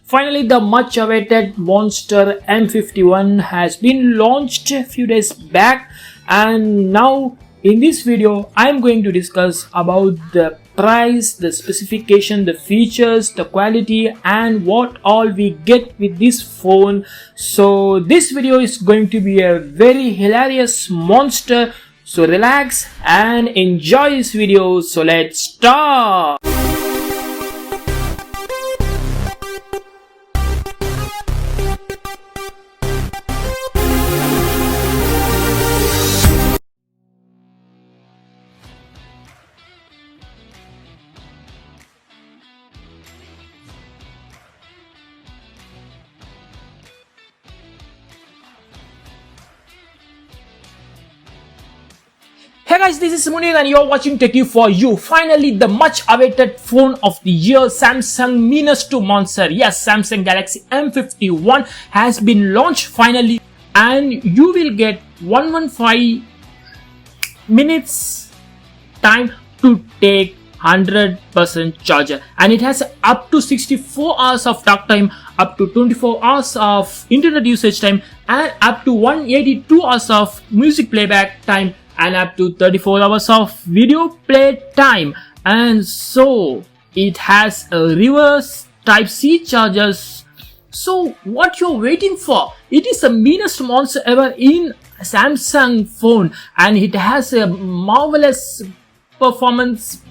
Finally, the much awaited monster M51 has been launched a few days back, and now in this video I am going to discuss about the price, the specification, the features, the quality, and what all we get with this phone. So this video is going to be a very hilarious monster, so relax and enjoy this video. So let's start. Hey guys, this is Munir and you're watching Tecky for you. Finally, the much awaited phone of the year, Samsung meanest to monster. Yes, Samsung Galaxy M51 has been launched finally, and you will get 115 minutes time to take 100% charger, and it has up to 64 hours of talk time, up to 24 hours of internet usage time, and up to 182 hours of music playback time, and up to 34 hours of video play time. And so it has a reverse Type-C chargers. So what you're waiting for? It is the meanest monster ever in Samsung phone, and it has a marvelous performance,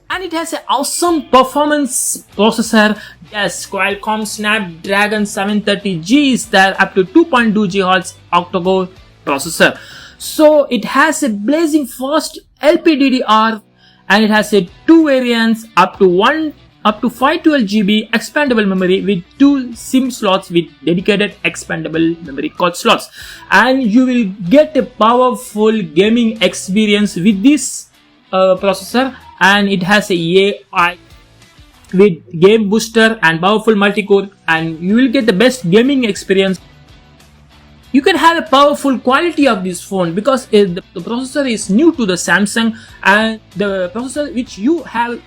and it has an awesome performance processor. Yes, Qualcomm Snapdragon 730G is there, up to 2.2 GHz octa-core processor. So it has a blazing fast LPDDR, and it has a two variants, up to 512 GB expandable memory with two SIM slots with dedicated expandable memory card slots, and you will get a powerful gaming experience with this processor. And it has a AI with game booster and powerful multi-core, and you will get the best gaming experience. You can have a powerful quality of this phone because the processor is new to the Samsung, and the processor which you have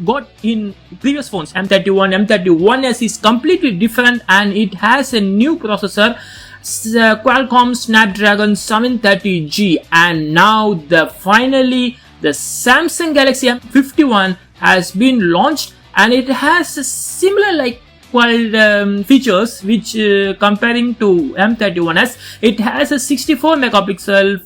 got in previous phones, M31S, is completely different, and it has a new processor, Qualcomm Snapdragon 730G. And now finally the Samsung Galaxy M51 has been launched, and it has a similar features which comparing to M31s. It has a 64 megapixel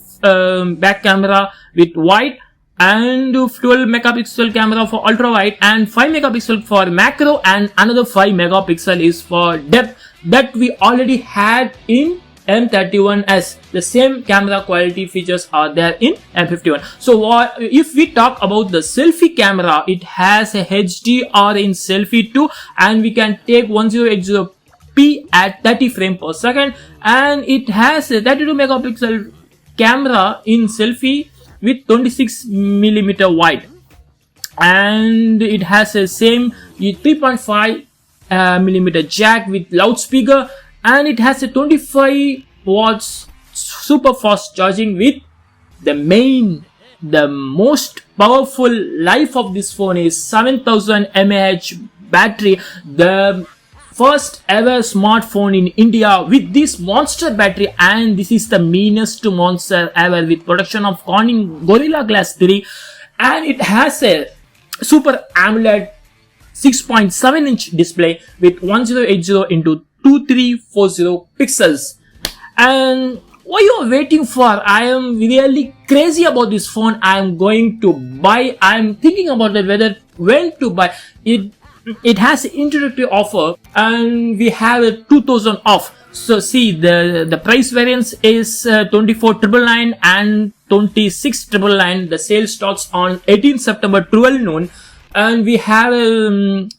back camera with wide, and 12 megapixel camera for ultra wide, and 5 megapixel for macro, and another 5 megapixel is for depth that we already had in M31s. The same camera quality features are there in M51. So if we talk about the selfie camera, it has a HDR in selfie too, and we can take 1080p at 30 frames per second, and it has a 32 megapixel camera in selfie with 26mm wide, and it has a same 3.5mm jack with loudspeaker, and it has a 25 watts super fast charging with the most powerful life of this phone is 7000 mAh battery. The first ever smartphone in India with this monster battery, and this is the meanest monster ever with production of Corning Gorilla Glass 3, and it has a Super AMOLED 6.7 inch display with 1080 into 2340 pixels. And what you are waiting for? I am really crazy about this phone. I am going to buy. I am thinking about when to buy it. It has an introductory offer, and we have a 2000 off. So see, the price variance is 24,999 and 26,999. The sale starts on 18 September 12 noon, and we have 18,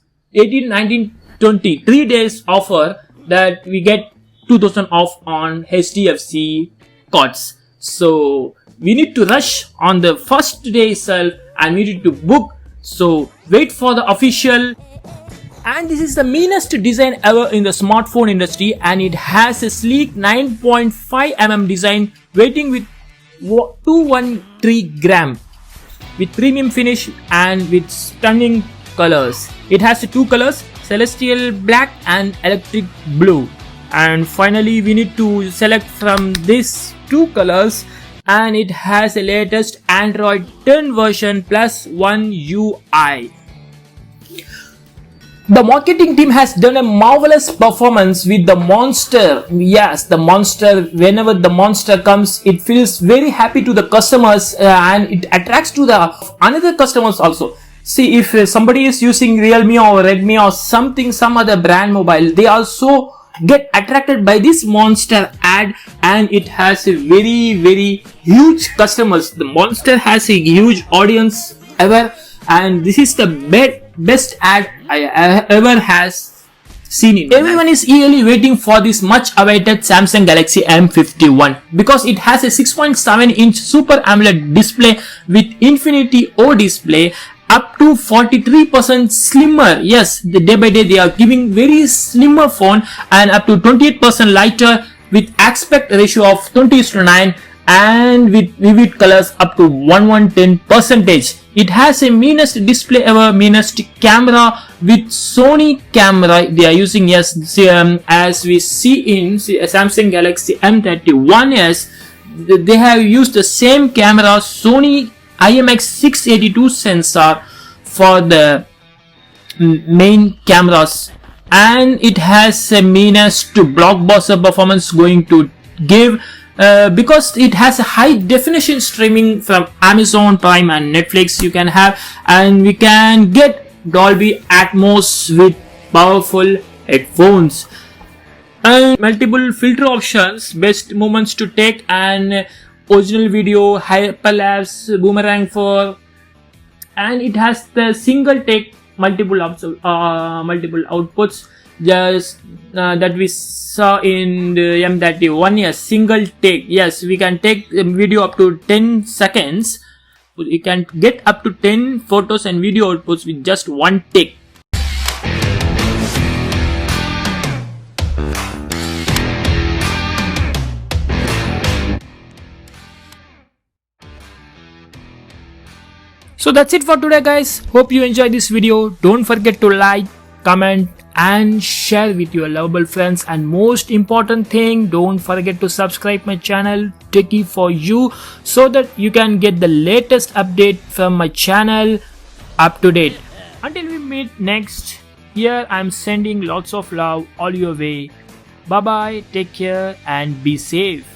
19, 20 3 days offer that we get 2000 off on HDFC cards. So we need to rush on the first day itself, and we need to book. So wait for the official. And this is the meanest design ever in the smartphone industry, and it has a sleek 9.5mm design weighing with 213 gram with premium finish and with stunning colors. It has two colors, celestial black and electric blue. And finally we need to select from these two colors, and it has the latest Android 10 version plus one UI. The marketing team has done a marvelous performance with the monster. Yes, the monster, whenever the monster comes, it feels very happy to the customers, and it attracts to the another customers also. See, if somebody is using Realme or Redmi or something, some other brand mobile, they also get attracted by this monster ad, and it has a very huge customers. The monster has a huge audience ever, and this is the best ad I ever has seen it. Everyone is eagerly waiting for this much awaited Samsung Galaxy M51 because it has a 6.7-inch Super AMOLED display with Infinity O display, up to 43% slimmer. Yes, the day by day they are giving very slimmer phone, and up to 28% lighter with aspect ratio of 20:9, and with vivid colors up to 1110%. It has a meanest display ever, meanest camera with Sony camera they are using. Yes, as we see in Samsung Galaxy M31s, they have used the same camera, Sony IMX682 sensor for the main cameras, and it has a meanest to blockbuster performance going to give because it has a high definition streaming from Amazon Prime and Netflix you can have, and we can get Dolby Atmos with powerful headphones and multiple filter options, best moments to take, and original video, hyperlapse, boomerang for, and it has the single take multiple outputs, just that we saw in the M31. Yes, single take. Yes, we can take video up to 10 seconds. We can get up to 10 photos and video outputs with just one take. So that's it for today guys. Hope you enjoyed this video. Don't forget to like, comment and share with your lovable friends, and most important thing, don't forget to subscribe my channel Tecky for you, so that you can get the latest update from my channel up to date. Until we meet next, here I'm sending lots of love all your way. Bye bye, take care and be safe.